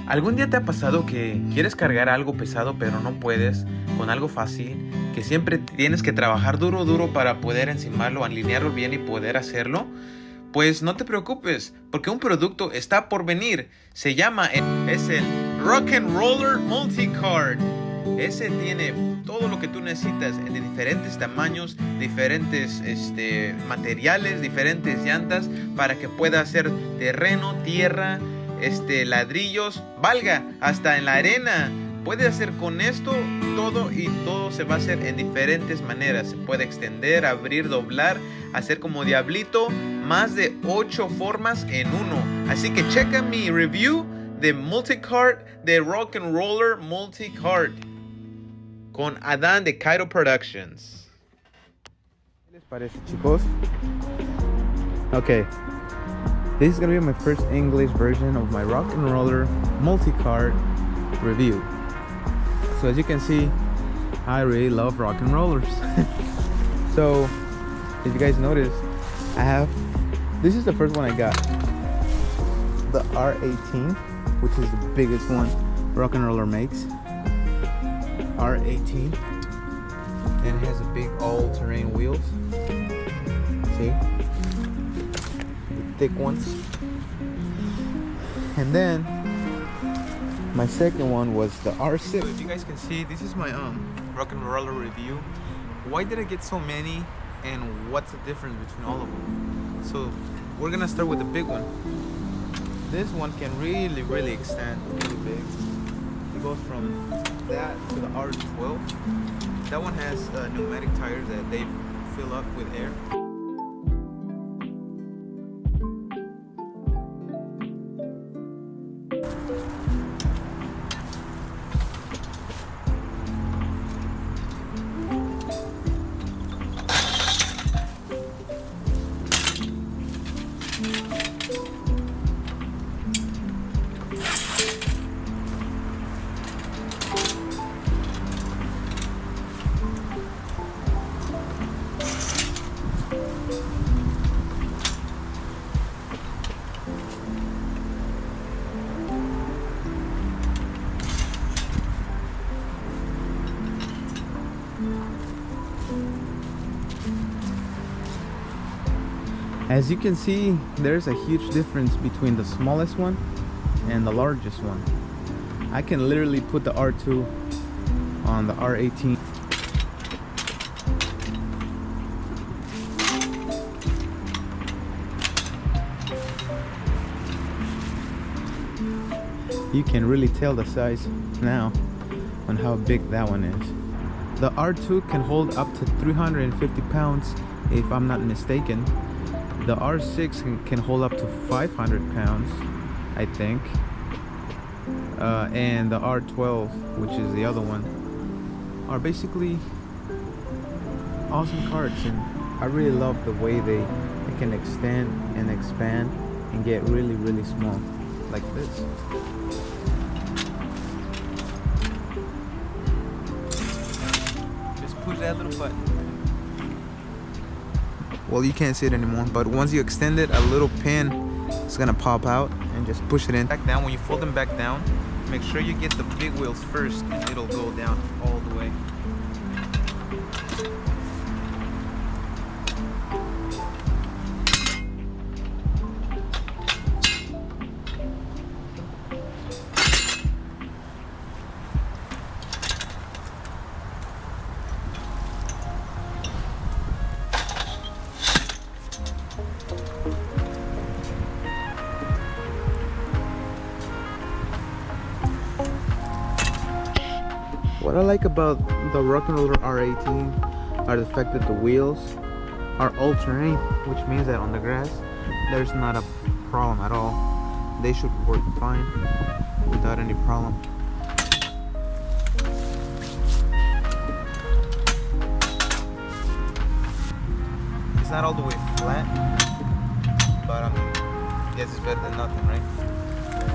¿Algún día te ha pasado que quieres cargar algo pesado pero no puedes con algo fácil? Que siempre tienes que trabajar duro para poder encimarlo, alinearlo bien y poder hacerlo. Pues no te preocupes, porque un producto está por venir. Es el RocknRoller Mutli-Cart. Ese tiene todo lo que tú necesitas de diferentes tamaños, diferentes materiales, diferentes llantas para que pueda hacer terreno, tierra, ladrillos, valga, hasta en la arena. Puede hacer con esto todo y todo se va a hacer en diferentes maneras. Se puede extender, abrir, doblar, hacer como Diablito, más de 8 formas en uno. Así que checa mi review de Mutli-Cart, de RocknRoller Mutli-Cart, con Adán de Cairo Productions. ¿Qué les parece, chicos? Okay, this is gonna be my first English version of my RocknRoller Mutli-Cart review. So as you can see, I really love RocknRollers. So if you guys notice, this is the first one I got, the R18, which is the biggest one RocknRoller makes. R18, and it has a big all-terrain wheels. See, the thick ones. And then my second one was the R6. So if you guys can see, this is my RocknRoller review. Why did I get so many, and what's the difference between all of them? So we're gonna start with the big one. This one can really extend really big. It goes from that to the R12. That one has pneumatic tires that they fill up with air. As you can see, there's a huge difference between the smallest one and the largest one. I can literally put the R2 on the R18. You can really tell the size now on how big that one is. The R2 can hold up to 350 pounds if I'm not mistaken. The R6 can hold up to 500 pounds, I think. And the R12, which is the other one, are basically awesome carts, and I really love the way they can extend and expand and get really small, like this. Just push that little button. Well, you can't see it anymore, but once you extend it, a little pin is gonna pop out, and just push it in. Back down, when you fold them back down, make sure you get the big wheels first, and it'll go down all the way. What I like about the RocknRoller R18 are the fact that the wheels are all-terrain, which means that on the grass there's not a problem at all. They should work fine without any problem. It's not all the way flat, but I mean, I guess it's better than nothing, right?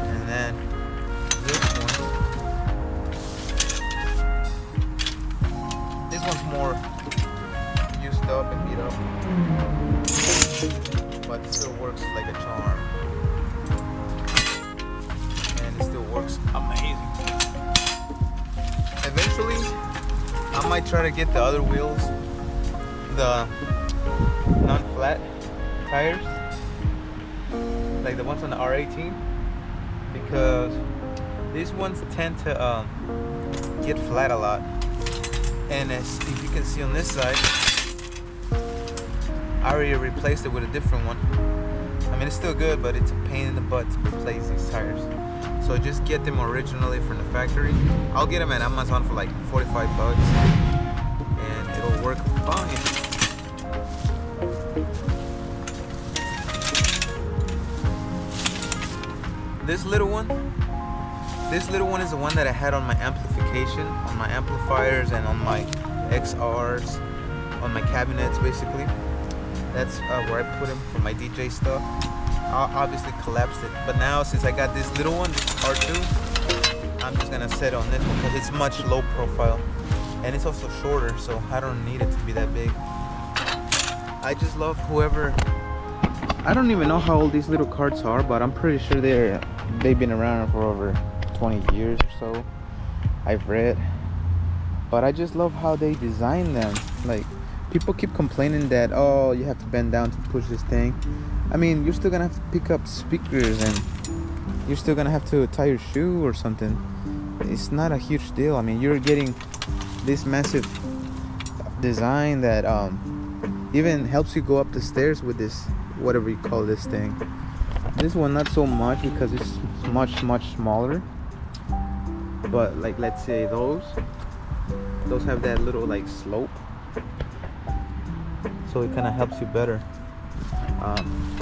And then this one's more used up and beat up, but it still works like a charm, and it still works might try to get the other wheels, the non-flat tires, like the ones on the R18, because these ones tend to get flat a lot. And as if you can see on this side, I already replaced it with a different one. I mean, it's still good, but it's a pain in the butt to replace these tires. So just get them originally from the factory. I'll get them at Amazon for like 45 bucks, and it'll work fine. This little one is the one that I had on my amplification, on my amplifiers, and on my XRs, on my cabinets basically. That's where I put them for my DJ stuff. I obviously collapsed it, but now since I got this little one, this R2, I'm just gonna set on this one because it's much low profile, and it's also shorter, so I don't need it to be that big. I just love whoever. I don't even know how old these little carts are, but I'm pretty sure they've been around for over 20 years or so, I've read. But I just love how they design them. Like, people keep complaining that, oh, you have to bend down to push this thing. I mean, you're still gonna have to pick up speakers, and you're still gonna have to tie your shoe or something. It's not a huge deal. I mean, you're getting this massive design that even helps you go up the stairs with this, whatever you call this thing. This one not so much because it's much smaller. But like, let's say those have that little like slope, so it kind of helps you better.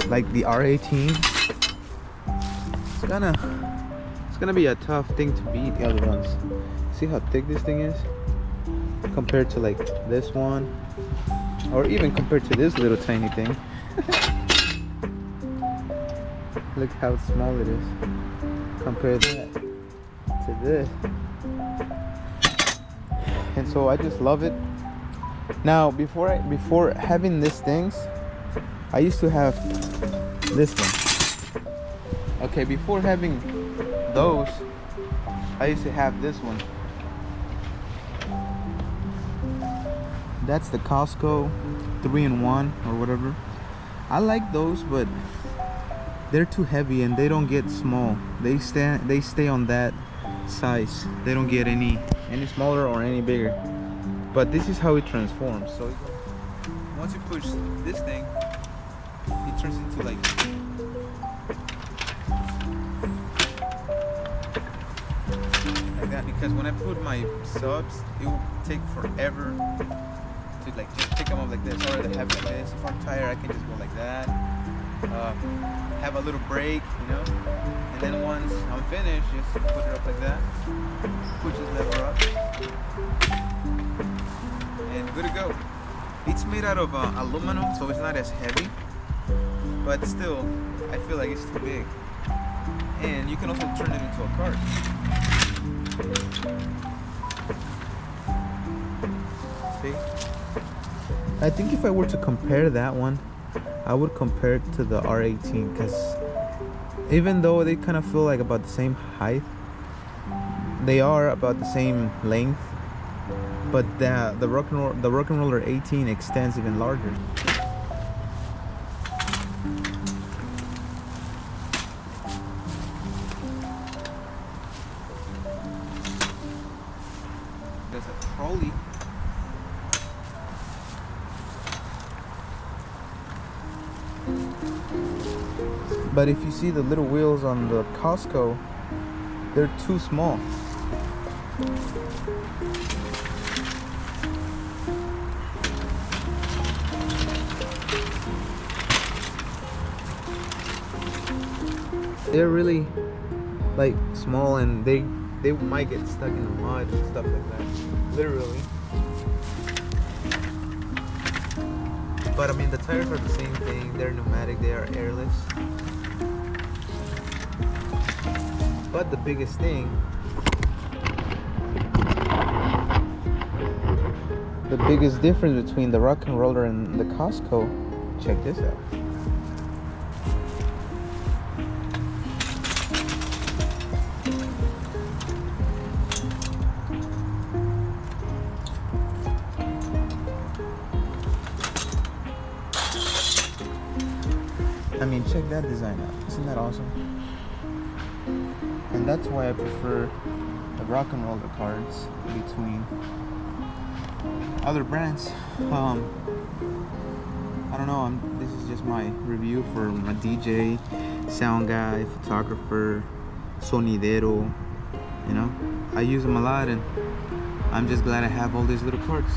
Like the R18, it's gonna be a tough thing to beat the other ones. See how thick this thing is compared to like this one, or even compared to this little tiny thing. Look how small it is. Compare that to this. And so I just love it. Now before having these things, I used to have this one. Okay, before having those, I used to have this one. That's the Costco 3-in-1 or whatever. I like those, but they're too heavy and they don't get small. They stay on that size. They don't get any smaller or any bigger. But this is how it transforms. So once you push this thing, it turns into like that. Because when I put my subs, it will take forever to like just pick them up like this. Or they have like this front tire, I can just go like that. Have a little break, you know, and then once I'm finished, just put it up like that, push this lever up, and good to go. It's made out of aluminum, so it's not as heavy, but still, I feel like it's too big. And you can also turn it into a cart. See? I think if I were to compare that one, I would compare it to the R18, because even though they kind of feel like about the same height, they are about the same length, but the RocknRoller 18 extends even larger. There's a trolley. But if you see the little wheels on the Costco, they're too small. They're really like small, and they might get stuck in the mud and stuff like that, literally. But I mean, the tires are the same thing. They're pneumatic, they are airless. But the biggest thing, the biggest difference between the RocknRoller and the Costco, check this out. mean, check that design out. Isn't that awesome? And that's why I prefer the RocknRoller cards between other brands. I don't know, this is just my review for a DJ, sound guy, photographer, sonidero, you know. I use them a lot, and I'm just glad I have all these little cards.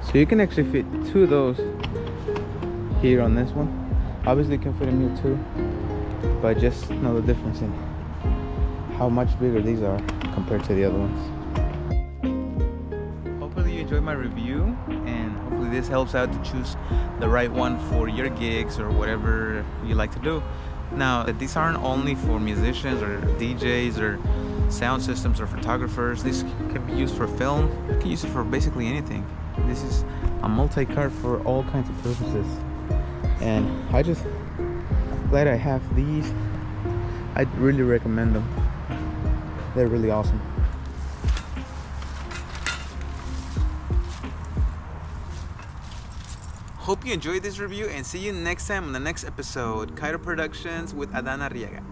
So you can actually fit 2 of those here on this one. Obviously you can fit them here too, but just know the difference in how much bigger these are compared to the other ones. Hopefully you enjoyed my review, and hopefully this helps out to choose the right one for your gigs or whatever you like to do. Now, these aren't only for musicians or DJs or sound systems or photographers. These can be used for film. You can use it for basically anything. This is a multi-cart for all kinds of purposes, and I'm glad I have these. I'd really recommend them. They're really awesome. Hope you enjoyed this review, and see you next time on the next episode. Cairo Productions with Adana Riega.